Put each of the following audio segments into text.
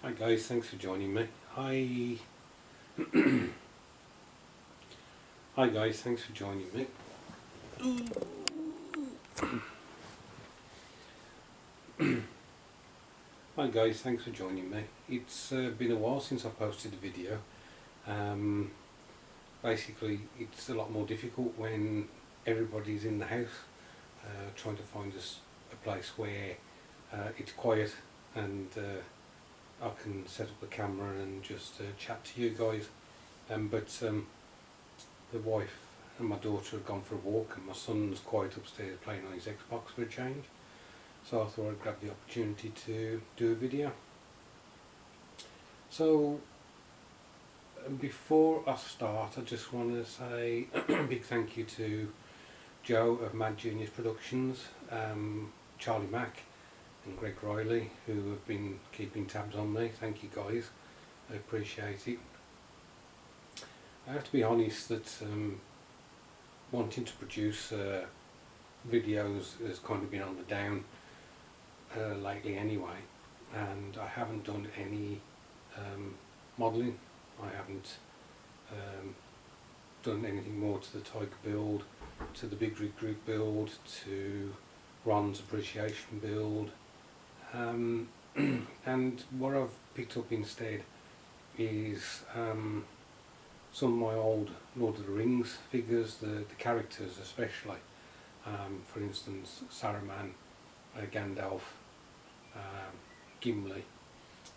Hi guys, thanks for joining me. Hi guys, thanks for joining me. Hi guys, thanks for joining me. It's been a while since I posted a video. Basically, it's a lot more difficult when everybody's in the house, trying to find a place where it's quiet and I can set up a camera and just chat to you guys. But the wife and my daughter have gone for a walk and my son's quiet upstairs playing on his Xbox for a change. So I thought I'd grab the opportunity to do a video. So before I start, I just want to say a big thank you to Joe of Mad Genius Productions, Charlie Mack and Greg Riley, who have been keeping tabs on me. Thank you guys, I appreciate it. I have to be honest that wanting to produce videos has kind of been on the down lately anyway, and I haven't done any modelling. I haven't done anything more to the Tiger build, to the Big Rig Group build, to Ron's appreciation build, and what I've picked up instead is some of my old Lord of the Rings figures, the characters especially. For instance, Saruman, Gandalf, Gimli.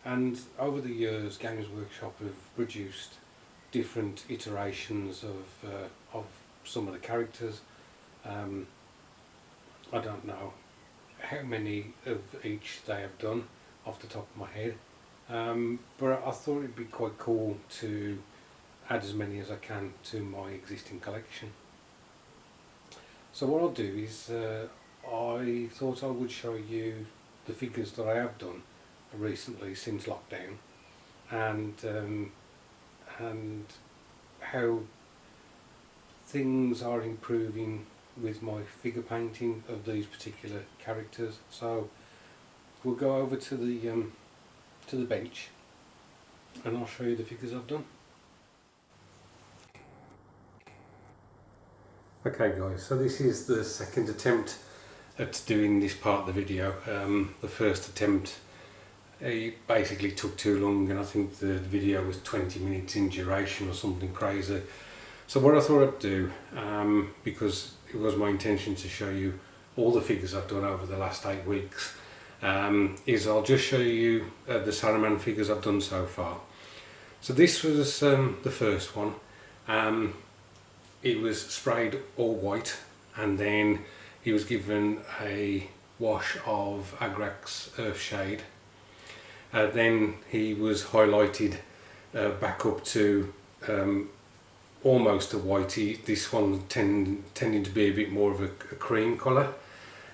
And over the years, Games Workshop have produced different iterations of some of the characters. I don't know how many of each they have done off the top of my head, but I thought it'd be quite cool to add as many as I can to my existing collection. So what I'll do is I thought I would show you the figures that I have done recently since lockdown, and how things are improving with my figure painting of these particular characters. So we'll go over to the bench and I'll show you the figures I've done. Okay guys, so this is the second attempt at doing this part of the video. The first attempt, it basically took too long, and I think the video was 20 minutes in duration or something crazy. So what I thought I'd do, because it was my intention to show you all the figures I've done over the last 8 weeks, is I'll just show you the Saruman figures I've done so far. So this was the first one. It was sprayed all white, and then he was given a wash of Agrax Earthshade. Then he was highlighted back up to almost a whitey. This one tending to be a bit more of a cream colour.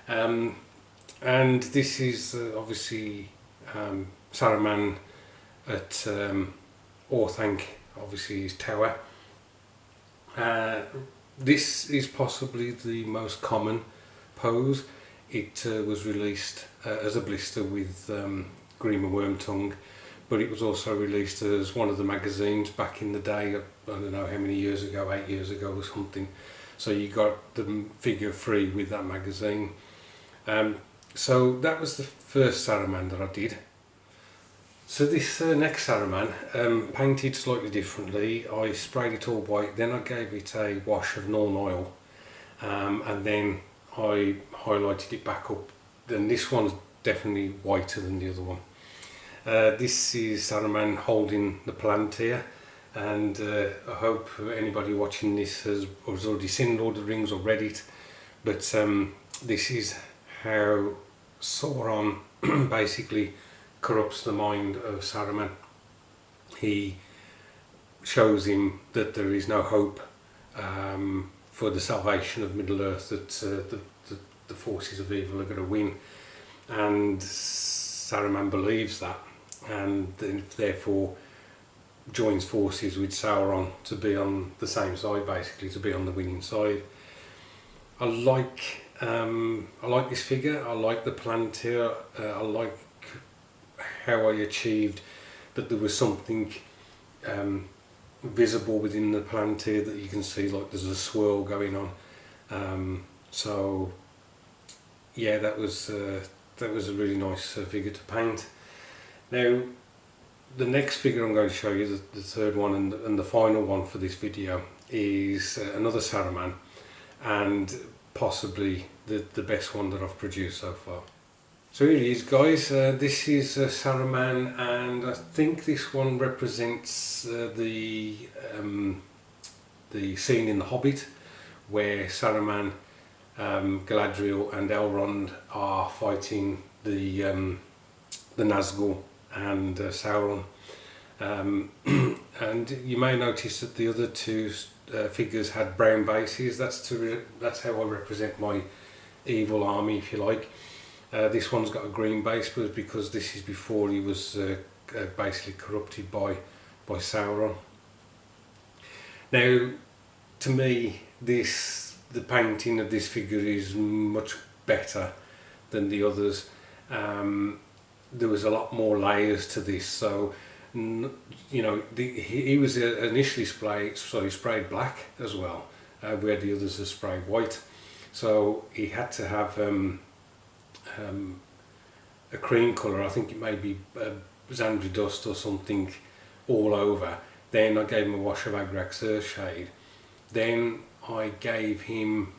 And this is obviously Saruman at Orthanc, obviously his tower. This is possibly the most common pose. It was released as a blister with Grima Wormtongue, but it was also released as one of the magazines back in the day. I don't know how many years ago, 8 years ago or something. So you got the figure free with that magazine. So that was the first Saruman that I did. So this next Saruman, painted slightly differently. I sprayed it all white, then I gave it a wash of Norn oil, and then I highlighted it back up. Then this one's definitely whiter than the other one. This is Saruman holding the Palantir, and I hope anybody watching this has already seen Lord of the Rings or read it, but this is how Sauron basically corrupts the mind of Saruman. He shows him that there is no hope for the salvation of Middle-earth, that the forces of evil are going to win, and Saruman believes that, and therefore joins forces with Sauron to be on the same side, basically to be on the winning side. I like this figure. I like the Palantir. I like how I achieved that there was something visible within the plant here that you can see, like there's a swirl going on. So yeah, that was a really nice figure to paint. Now the next figure I'm going to show you, the third one and the final one for this video, is another Saruman, and possibly the best one that I've produced so far. So here he is, guys. This is Saruman, and I think this one represents the scene in The Hobbit where Saruman, Galadriel and Elrond are fighting the Nazgul and Sauron. And you may notice that the other two figures had brown bases. That's how I represent my evil army, if you like. This one's got a green base, but because this is before he was basically corrupted by Sauron. Now, to me, the painting of this figure is much better than the others. There was a lot more layers to this, so you know, he was initially sprayed black as well, where the others are sprayed white. So he had to have a cream colour. I think it may be Xandri dust or something all over. Then I gave him a wash of Agrax Earthshade. Then I gave him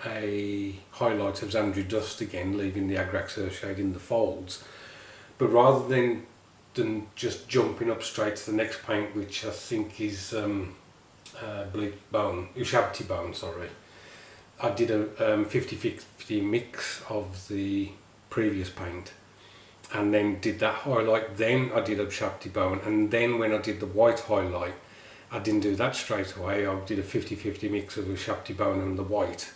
a highlight of Xandri dust again, leaving the Agrax Earthshade in the folds. But rather than just jumping up straight to the next paint, which I think is bleak bone, Ushabti bone, sorry, I did a 50-50 mix of the previous paint, and then did that highlight. Then I did Ushabti bone, and then when I did the white highlight, I didn't do that straight away. I did a 50-50 mix of Ushabti bone and the white.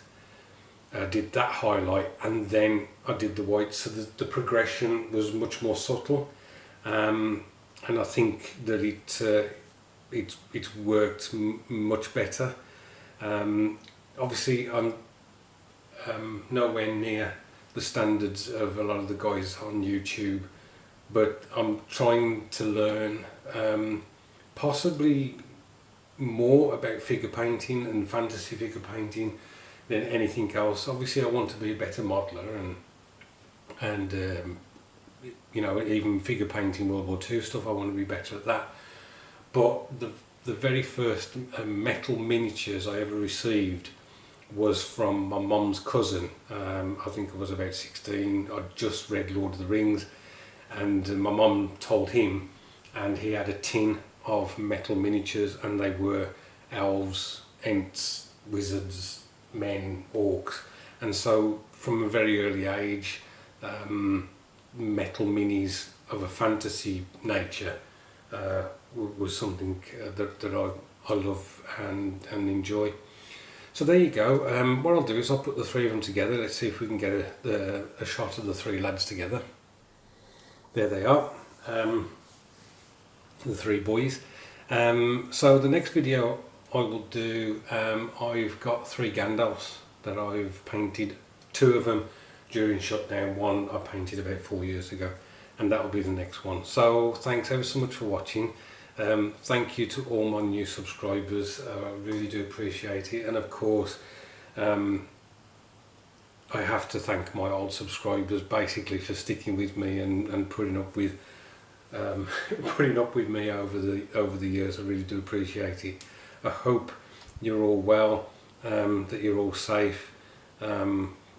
I did that highlight, and then I did the white, so the progression was much more subtle, and I think that it's worked much better. Obviously I'm nowhere near the standards of a lot of the guys on YouTube, but I'm trying to learn possibly more about figure painting and fantasy figure painting than anything else. Obviously I want to be a better modeler, and you know, even figure painting World War II stuff, I want to be better at that. But the very first metal miniatures I ever received was from my mum's cousin. I think I was about 16. I'd just read Lord of the Rings, and my mum told him, and he had a tin of metal miniatures, and they were elves, ents, wizards, men, orcs. And so from a very early age, metal minis of a fantasy nature was something that I love and enjoy. So there you go. What I'll do is I'll put the three of them together. Let's see if we can get a shot of the three lads together. There they are, the three boys. So the next video I will do, I've got three Gandalfs that I've painted. Two of them during shutdown, one I painted about 4 years ago, and that will be the next one. So thanks ever so much for watching. Thank you to all my new subscribers. I really do appreciate it, and of course I have to thank my old subscribers basically for sticking with me and putting up with me over the years. I really do appreciate it. I hope you're all well, that you're all safe.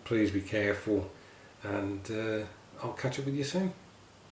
Please be careful, and I'll catch up with you soon.